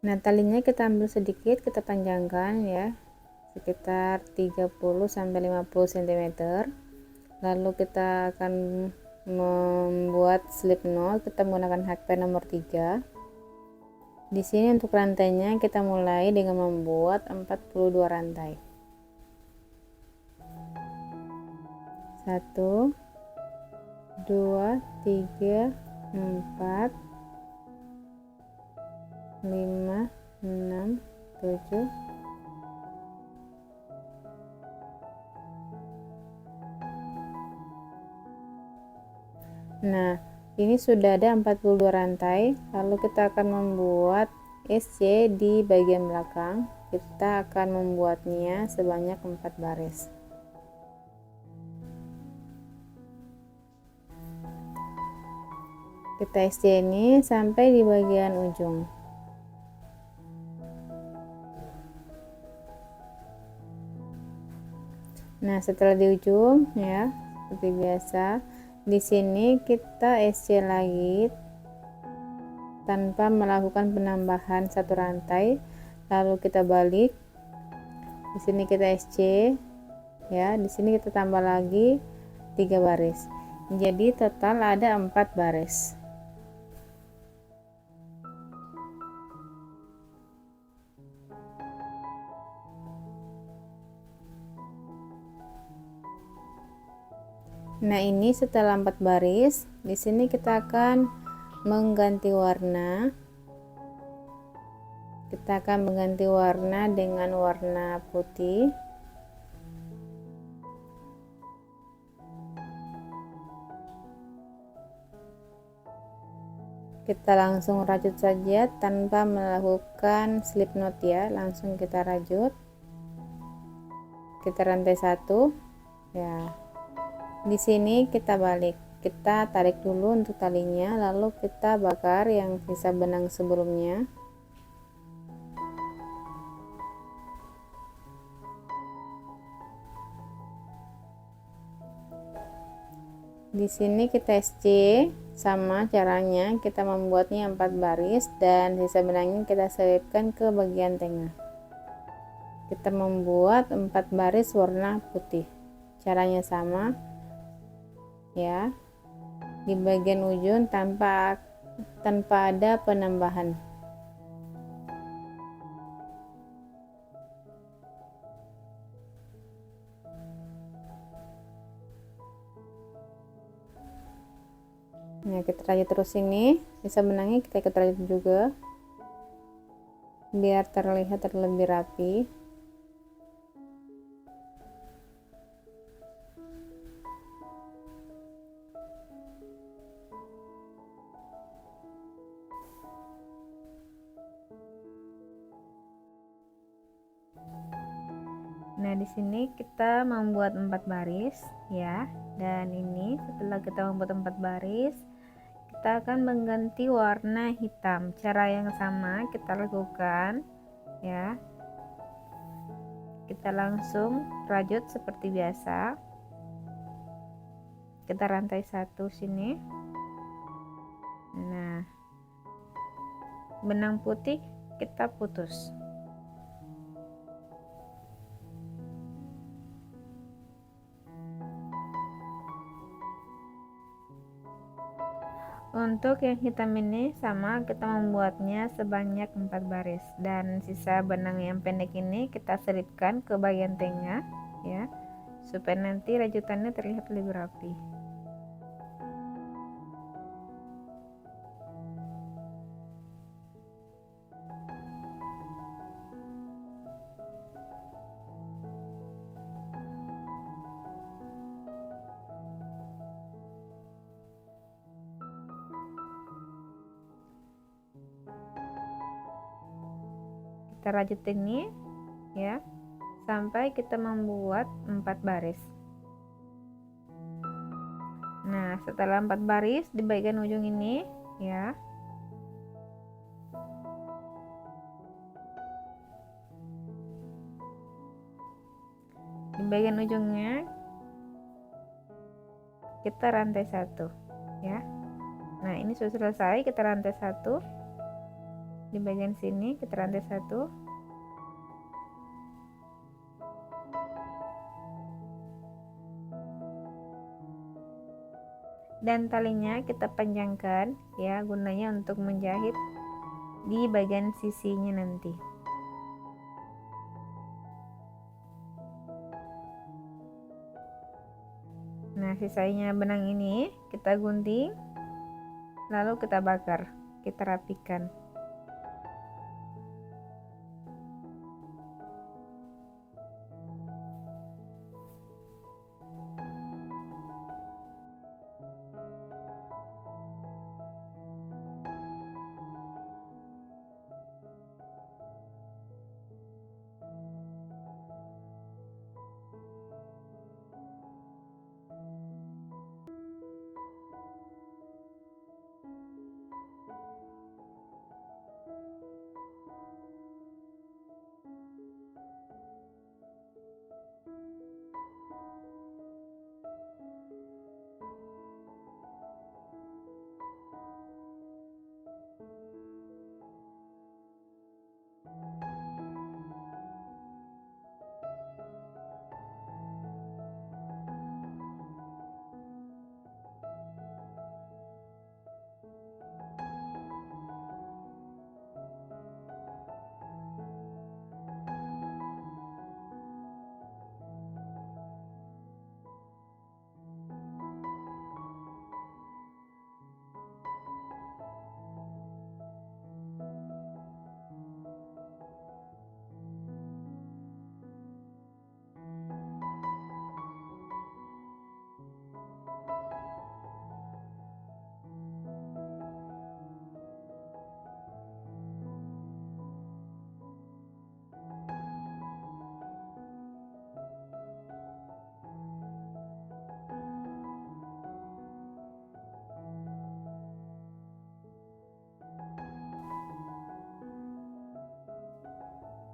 Nah, talinya kita ambil sedikit, kita panjangkan ya, sekitar 30 sampai 50 cm. Lalu kita akan membuat slip knot. Kita menggunakan HP nomor 3. Di sini untuk rantainya kita mulai dengan membuat 42 rantai. 1 2 3 4 5 6 7. Nah, ini sudah ada 42 rantai. Lalu kita akan membuat SC di bagian belakang. Kita akan membuatnya sebanyak 4 baris. Kita SC ini sampai di bagian ujung. Nah, setelah di ujung ya, seperti biasa, di sini kita SC lagi tanpa melakukan penambahan satu rantai. Lalu kita balik. Di sini kita SC ya, di sini kita tambah lagi 3 baris. Jadi total ada 4 baris. Nah, ini setelah 4 baris, di sini kita akan mengganti warna. Kita akan mengganti warna dengan warna putih. Kita langsung rajut saja tanpa melakukan slip knot ya, langsung kita rajut. Kita rantai 1 ya. Di sini kita balik, kita tarik dulu untuk talinya, lalu kita bakar yang sisa benang sebelumnya. Di sini kita SC, sama caranya, kita membuatnya 4 baris dan sisa benangnya kita selipkan ke bagian tengah. Kita membuat 4 baris warna putih. Caranya sama ya, di bagian ujung tanpa ada penambahan. Nah, kita rajut terus ini, sisa benangnya kita ikut rajut juga biar terlihat lebih rapi. Nah, di sini kita membuat 4 baris ya. Dan ini setelah kita membuat 4 baris, kita akan mengganti warna hitam. Cara yang sama kita lakukan ya. Kita langsung rajut seperti biasa. Kita rantai 1 sini. Nah, benang putih kita putus. Untuk yang hitam ini sama, kita membuatnya sebanyak 4 baris dan sisa benang yang pendek ini kita selipkan ke bagian tengah ya, supaya nanti rajutannya terlihat lebih rapi. Kita rajut ini ya sampai kita membuat 4 baris. Nah, setelah 4 baris di bagian ujung ini ya, di bagian ujungnya kita rantai 1 ya. Nah, ini sudah selesai, kita rantai 1. Di bagian sini kita rantai 1. Dan talinya kita panjangkan ya, gunanya untuk menjahit di bagian sisinya nanti. Nah, sisanya benang ini kita gunting, lalu kita bakar, kita rapikan.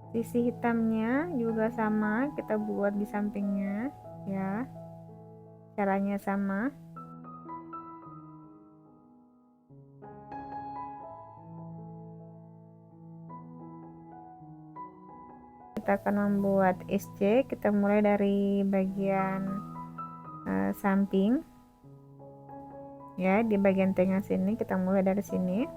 Sisi hitamnya juga sama, kita buat di sampingnya ya. Caranya sama. Kita akan membuat SC, kita mulai dari bagian samping ya, di bagian tengah sini kita mulai dari sini.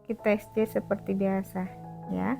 Kita SC seperti biasa ya.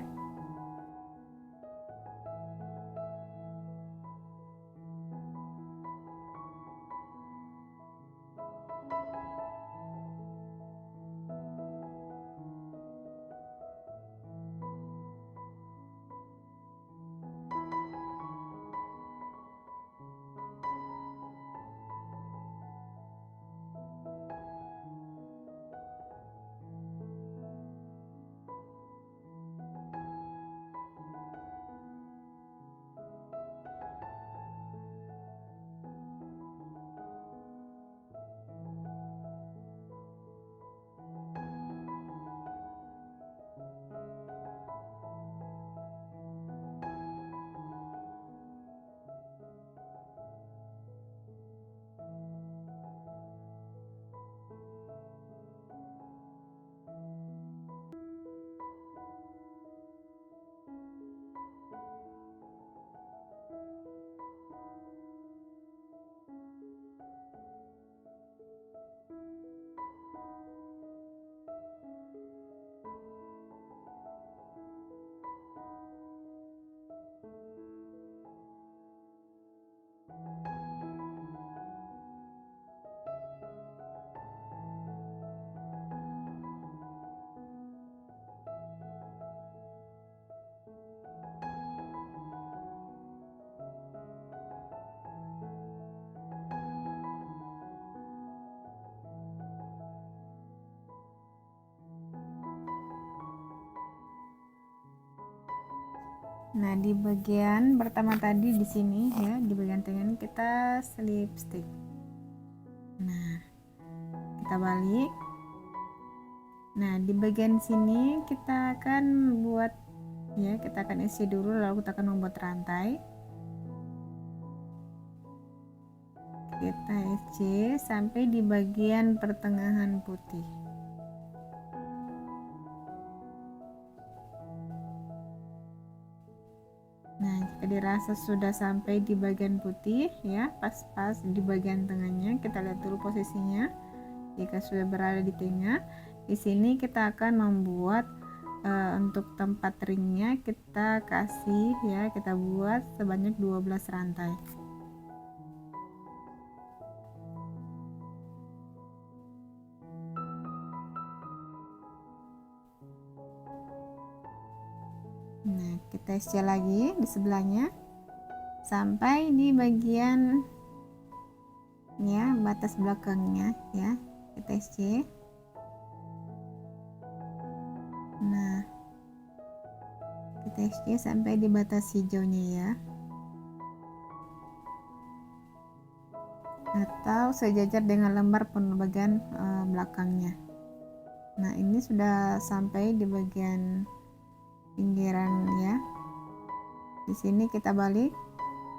Nah, di bagian pertama tadi di sini ya, di bagian tengah ini kita slip stick. Nah, kita balik. Nah, di bagian sini kita akan buat ya, kita akan isi dulu, lalu kita akan membuat rantai. kita SC sampai di bagian pertengahan putih. Nah, jika dirasa sudah sampai di bagian putih ya, pas-pas di bagian tengahnya, kita lihat dulu posisinya. Jika sudah berada di tengah, di sini kita akan membuat untuk tempat ringnya kita kasih ya, kita buat sebanyak 12 rantai. Nah, kita SC lagi di sebelahnya sampai di bagian ya batas belakangnya ya, kita SC. Nah, kita SC sampai di batas hijaunya ya, atau sejajar dengan lembar penuh belakangnya. Nah, ini sudah sampai di bagian pinggiran ya. Di sini kita balik.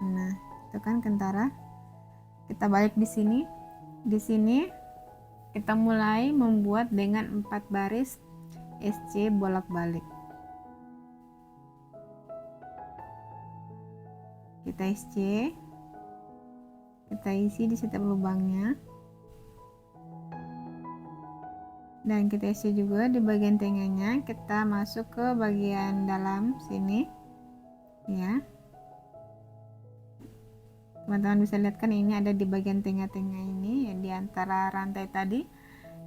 Nah, itu kan kentara. Kita balik di sini. Di sini kita mulai membuat dengan 4 baris SC bolak-balik. Kita SC, kita isi di setiap lubangnya, dan kita isi juga di bagian tengahnya. Kita masuk ke bagian dalam sini ya, teman-teman bisa lihat kan, ini ada di bagian tengah-tengah ini ya, di antara rantai tadi.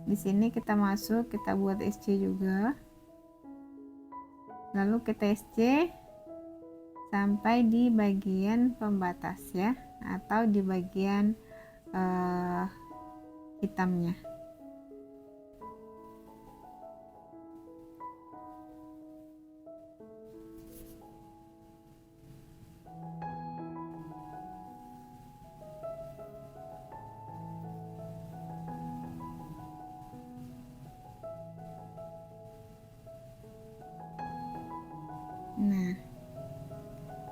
Di sini kita masuk, kita buat SC juga, lalu kita SC sampai di bagian pembatas ya, atau di bagian hitamnya. Nah,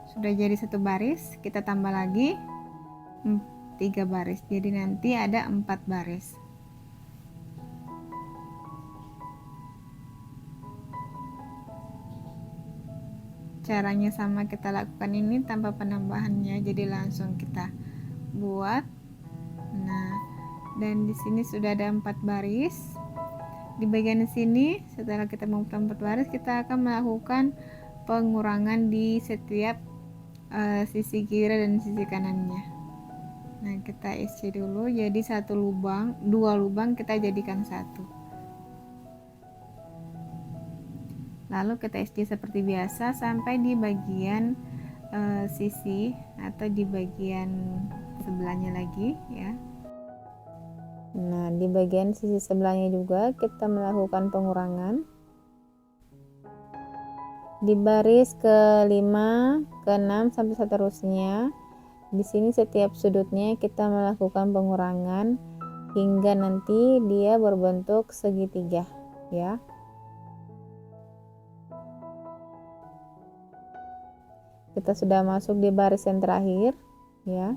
sudah jadi 1 baris, kita tambah lagi 3 baris, jadi nanti ada 4 baris. Caranya sama kita lakukan ini tanpa penambahannya, jadi langsung kita buat. Nah, dan di sini sudah ada 4 baris. Di bagian sini setelah kita membuat 4 baris, kita akan melakukan pengurangan di setiap sisi kiri dan sisi kanannya. Nah, kita isi dulu, jadi 1 lubang, 2 lubang kita jadikan 1. Lalu kita SC seperti biasa sampai di bagian sisi atau di bagian sebelahnya lagi ya. Nah, di bagian sisi sebelahnya juga kita melakukan pengurangan di baris ke-5, ke-6 sampai seterusnya. Di sini setiap sudutnya kita melakukan pengurangan hingga nanti dia berbentuk segitiga ya. Kita sudah masuk di baris yang terakhir ya.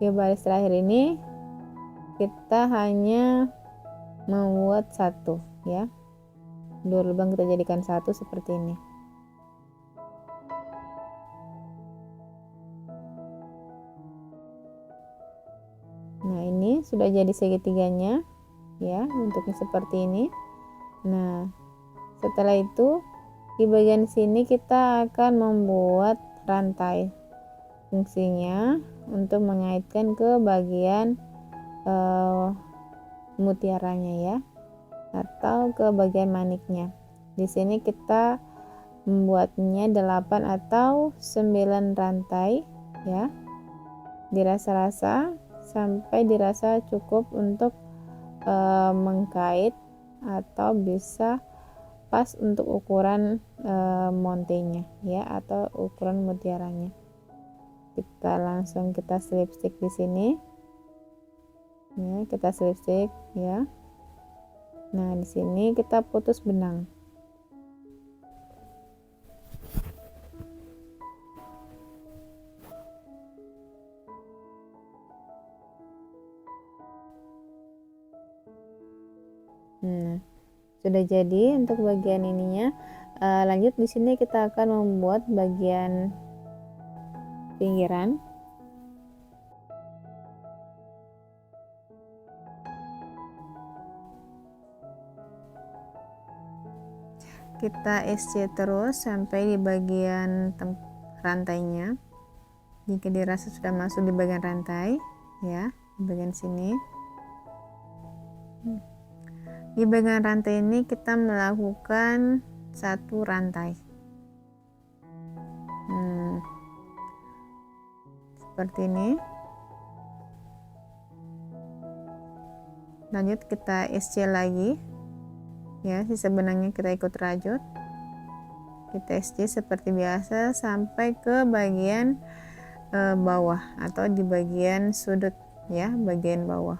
Di baris terakhir ini kita hanya membuat 1 ya, 2 lubang kita jadikan 1 seperti ini. Nah, ini sudah jadi segitiganya ya, bentuknya seperti ini. Nah, setelah itu di bagian sini kita akan membuat rantai, fungsinya untuk mengaitkan ke bagian mutiaranya ya, atau ke bagian maniknya. Di sini kita membuatnya 8 atau 9 rantai ya, dirasa-rasa sampai dirasa cukup untuk mengkait atau bisa pas untuk ukuran montenya ya, atau ukuran mutiaranya. Kita langsung kita slip stick di sini ya, kita slip stick ya. Nah, di sini kita putus benang. Sudah jadi untuk bagian ininya. Lanjut di sini kita akan membuat bagian pinggiran. Kita SC terus sampai di bagian rantainya. Jika dirasa sudah masuk di bagian rantai, ya, di bagian sini. Di bagian rantai ini kita melakukan satu rantai. Seperti ini. Lanjut kita SC lagi. Ya, sisa benangnya kita ikut rajut. Kita SC seperti biasa sampai ke bagian bawah atau di bagian sudut, ya, bagian bawah.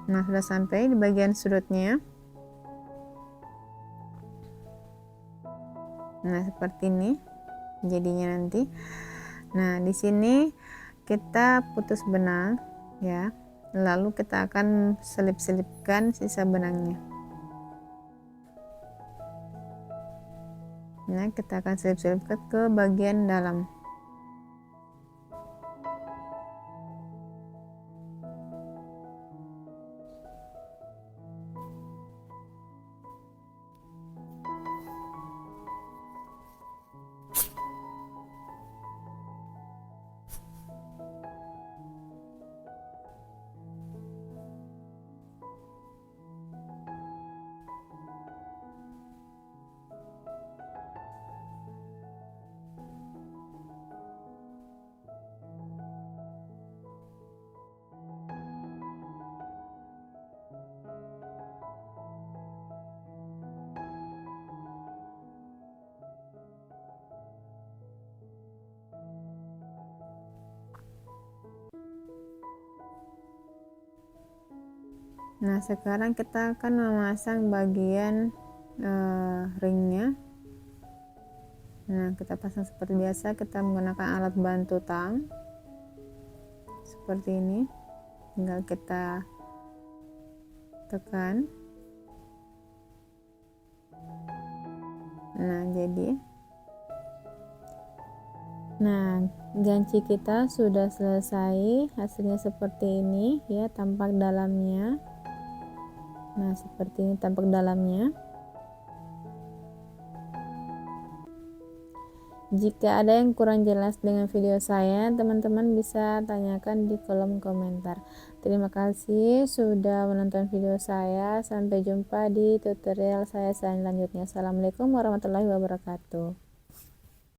Nah, sudah sampai di bagian sudutnya. Nah, seperti ini jadinya nanti. Nah, di sini kita putus benang, ya. Lalu kita akan selip-selipkan sisa benangnya. Nah, kita akan selip-selipkan ke bagian dalam. Nah, sekarang kita akan memasang bagian ringnya. Nah, kita pasang seperti biasa, kita menggunakan alat bantu tang seperti ini. Tinggal kita tekan. Nah, ganci kita sudah selesai. Hasilnya seperti ini, ya, tampak dalamnya. Nah, seperti ini tampak dalamnya. Jika ada yang kurang jelas dengan video saya, teman-teman bisa tanyakan di kolom komentar. Terima kasih sudah menonton video saya. Sampai jumpa di tutorial saya selanjutnya. Assalamualaikum warahmatullahi wabarakatuh.